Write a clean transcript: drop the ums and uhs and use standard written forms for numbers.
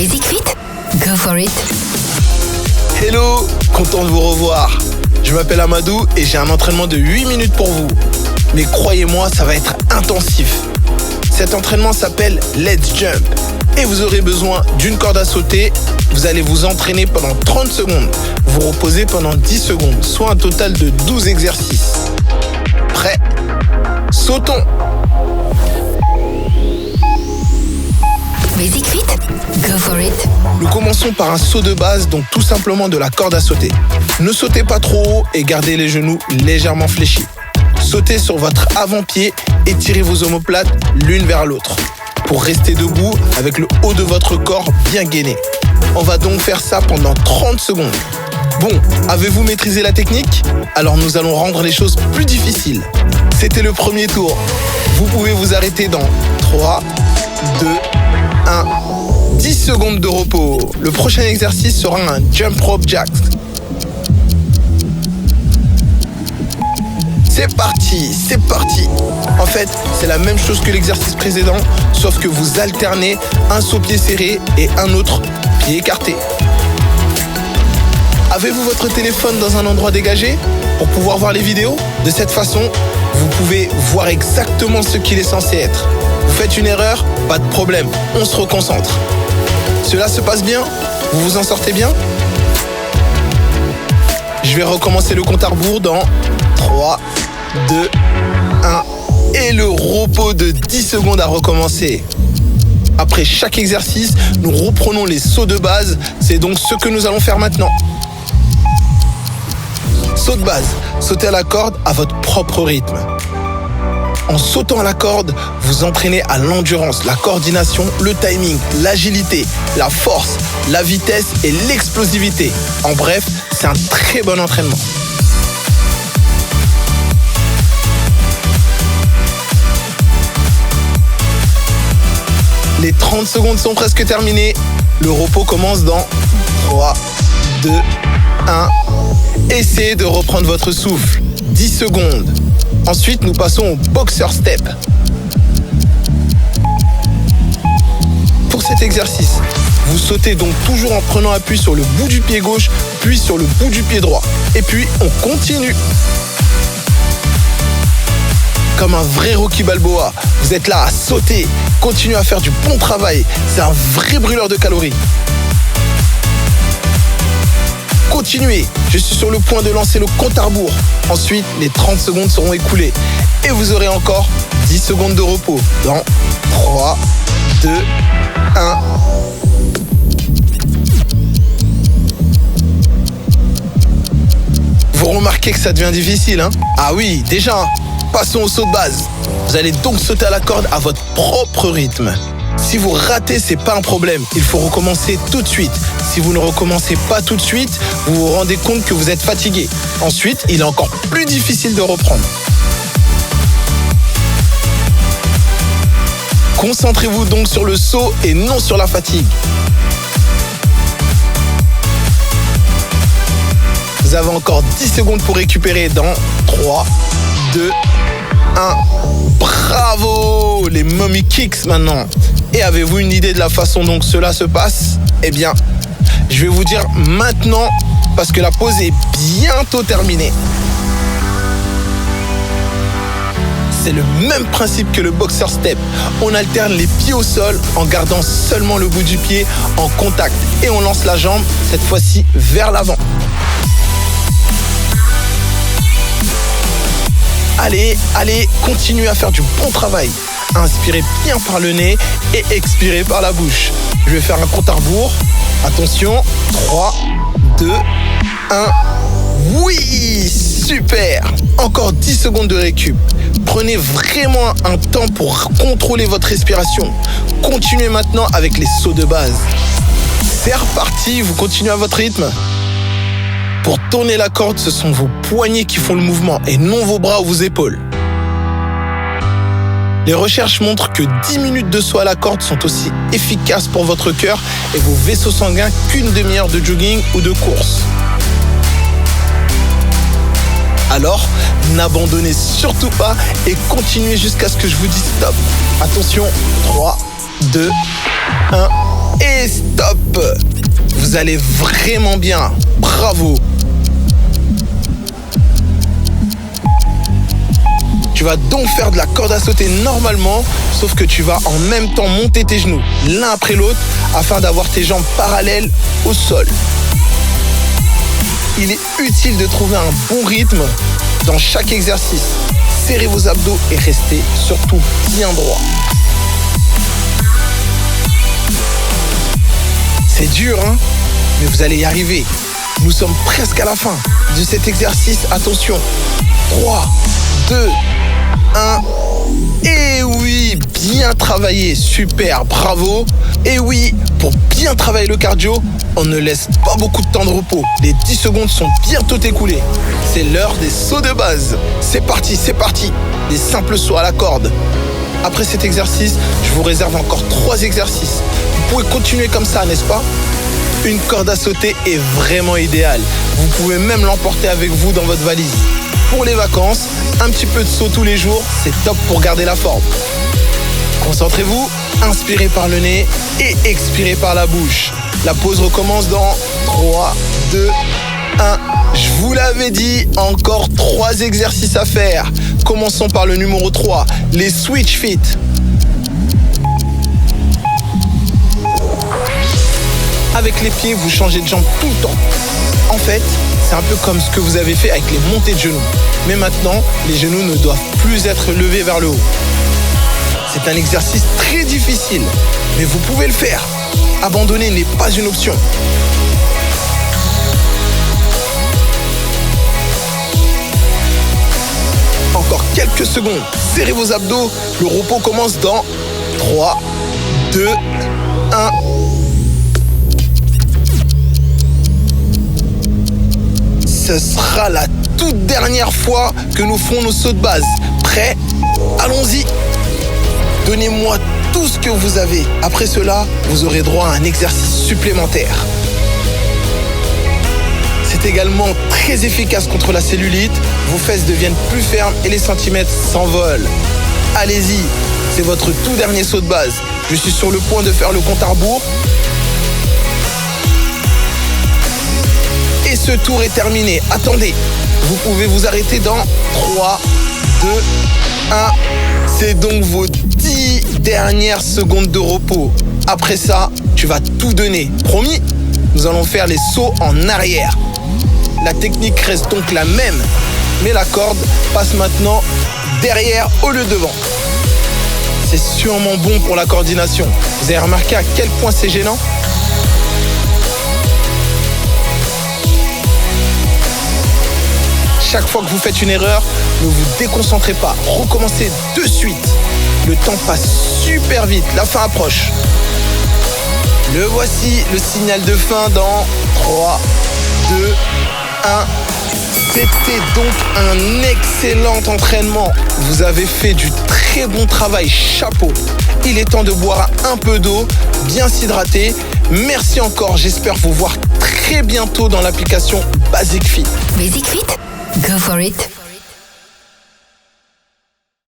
Music Fit, go for it. Hello, content de vous revoir. Je m'appelle Amadou et j'ai un entraînement de 8 minutes pour vous. Mais croyez-moi, ça va être intensif. Cet entraînement s'appelle Let's Jump. Et vous aurez besoin d'une corde à sauter. Vous allez vous entraîner pendant 30 secondes. Vous reposez pendant 10 secondes, soit un total de 12 exercices. Prêt ? Sautons ! Music Fit, go for it. Nous commençons par un saut de base, donc tout simplement de la corde à sauter. Ne sautez pas trop haut et gardez les genoux légèrement fléchis. Sautez sur votre avant-pied et tirez vos omoplates l'une vers l'autre pour rester debout avec le haut de votre corps bien gainé. On va donc faire ça pendant 30 secondes. Bon, avez-vous maîtrisé la technique ? Alors nous allons rendre les choses plus difficiles. C'était le premier tour. Vous pouvez vous arrêter dans 3, 2, 1, 10 secondes de repos. Le prochain exercice sera un jump rope jack. C'est parti. En fait, c'est la même chose que l'exercice précédent, sauf que vous alternez un saut pied serré et un autre pied écarté. Avez-vous votre téléphone dans un endroit dégagé pour pouvoir voir les vidéos ? De cette façon, vous pouvez voir exactement ce qu'il est censé être. Vous faites une erreur ? Pas de problème, on se reconcentre. Cela se passe bien ? Vous vous en sortez bien ? Je vais recommencer le compte à rebours dans 3, 2, 1 et le repos de 10 secondes à recommencer. Après chaque exercice, nous reprenons les sauts de base. C'est donc ce que nous allons faire maintenant. Saut de base, sautez à la corde à votre propre rythme. En sautant à la corde, vous entraînez à l'endurance, la coordination, le timing, l'agilité, la force, la vitesse et l'explosivité. En bref, c'est un très bon entraînement. Les 30 secondes sont presque terminées. Le repos commence dans 3, 2, 1. Essayez de reprendre votre souffle. 10 secondes. Ensuite, nous passons au boxer step. Pour cet exercice, vous sautez donc toujours en prenant appui sur le bout du pied gauche, puis sur le bout du pied droit. Et puis, on continue. Comme un vrai Rocky Balboa, vous êtes là à sauter, continuez à faire du bon travail. C'est un vrai brûleur de calories. Continuez, je suis sur le point de lancer le compte à rebours. Ensuite, les 30 secondes seront écoulées. Et vous aurez encore 10 secondes de repos. Dans 3, 2, 1. Vous remarquez que ça devient difficile, hein ? Ah oui, déjà, passons au saut de base. Vous allez donc sauter à la corde à votre propre rythme. Si vous ratez, c'est pas un problème. Il faut recommencer tout de suite. Si vous ne recommencez pas tout de suite, vous vous rendez compte que vous êtes fatigué. Ensuite, il est encore plus difficile de reprendre. Concentrez-vous donc sur le saut et non sur la fatigue. Vous avez encore 10 secondes pour récupérer dans 3, 2, 1. Bravo! Les mummy kicks maintenant. Et avez-vous une idée de la façon dont cela se passe ? Eh bien, je vais vous dire maintenant parce que la pause est bientôt terminée. C'est le même principe que le boxer step. On alterne les pieds au sol en gardant seulement le bout du pied en contact. Et on lance la jambe, cette fois-ci vers l'avant. Allez, continuez à faire du bon travail. Inspirez bien par le nez et expirez par la bouche. Je vais faire un compte à rebours. Attention, 3, 2, 1. Oui, super. Encore 10 secondes de récup. Prenez vraiment un temps pour contrôler votre respiration. Continuez maintenant avec les sauts de base. C'est reparti, vous continuez à votre rythme. Pour tourner la corde, ce sont vos poignets qui font le mouvement et non vos bras ou vos épaules. Les recherches montrent que 10 minutes de saut à la corde sont aussi efficaces pour votre cœur et vos vaisseaux sanguins qu'une demi-heure de jogging ou de course. Alors, n'abandonnez surtout pas et continuez jusqu'à ce que je vous dise stop. Attention, 3, 2, 1 et stop. Vous allez vraiment bien. Bravo. Tu vas donc faire de la corde à sauter normalement, sauf que tu vas en même temps monter tes genoux l'un après l'autre afin d'avoir tes jambes parallèles au sol. Il est utile de trouver un bon rythme dans chaque exercice. Serrez vos abdos et restez surtout bien droit. C'est dur, hein? Mais vous allez y arriver. Nous sommes presque à la fin de cet exercice. Attention. 3, 2, 1. Et oui, bien travaillé. Super, bravo. Et oui, pour bien travailler le cardio, on ne laisse pas beaucoup de temps de repos. Les 10 secondes sont bientôt écoulées. C'est l'heure des sauts de base. C'est parti, c'est parti. Des simples sauts à la corde. Après cet exercice, je vous réserve encore 3 exercices. Vous pouvez continuer comme ça, n'est-ce pas? Une corde à sauter est vraiment idéale. Vous pouvez même l'emporter avec vous dans votre valise. Pour les vacances, un petit peu de saut tous les jours, c'est top pour garder la forme. Concentrez-vous, inspirez par le nez et expirez par la bouche. La pause recommence dans 3, 2, 1. Je vous l'avais dit, encore 3 exercices à faire. Commençons par le numéro 3, les switch feet. Avec les pieds, vous changez de jambe tout le temps. En fait, c'est un peu comme ce que vous avez fait avec les montées de genoux. Mais maintenant, les genoux ne doivent plus être levés vers le haut. C'est un exercice très difficile, mais vous pouvez le faire. Abandonner n'est pas une option. Encore quelques secondes. Serrez vos abdos. Le repos commence dans 3, 2, 1. Ce sera la toute dernière fois que nous ferons nos sauts de base. Prêts? Allons-y. Donnez-moi tout ce que vous avez. Après cela, vous aurez droit à un exercice supplémentaire. C'est également très efficace contre la cellulite. Vos fesses deviennent plus fermes et les centimètres s'envolent. Allez-y, c'est votre tout dernier saut de base. Je suis sur le point de faire le compte à rebours. Et ce tour est terminé. Attendez, vous pouvez vous arrêter dans 3, 2, 1. C'est donc vos 10 dernières secondes de repos. Après ça, tu vas tout donner. Promis? Nous allons faire les sauts en arrière. La technique reste donc la même, mais la corde passe maintenant derrière au lieu de devant. C'est sûrement bon pour la coordination. Vous avez remarqué à quel point c'est gênant? Chaque fois que vous faites une erreur, ne vous déconcentrez pas. Recommencez de suite. Le temps passe super vite. La fin approche. Le voici, le signal de fin dans 3, 2, 1. C'était donc un excellent entraînement. Vous avez fait du très bon travail. Chapeau. Il est temps de boire un peu d'eau, bien s'hydrater. Merci encore. J'espère vous voir très bientôt dans l'application Basic Fit. Basic Fit? Go for it.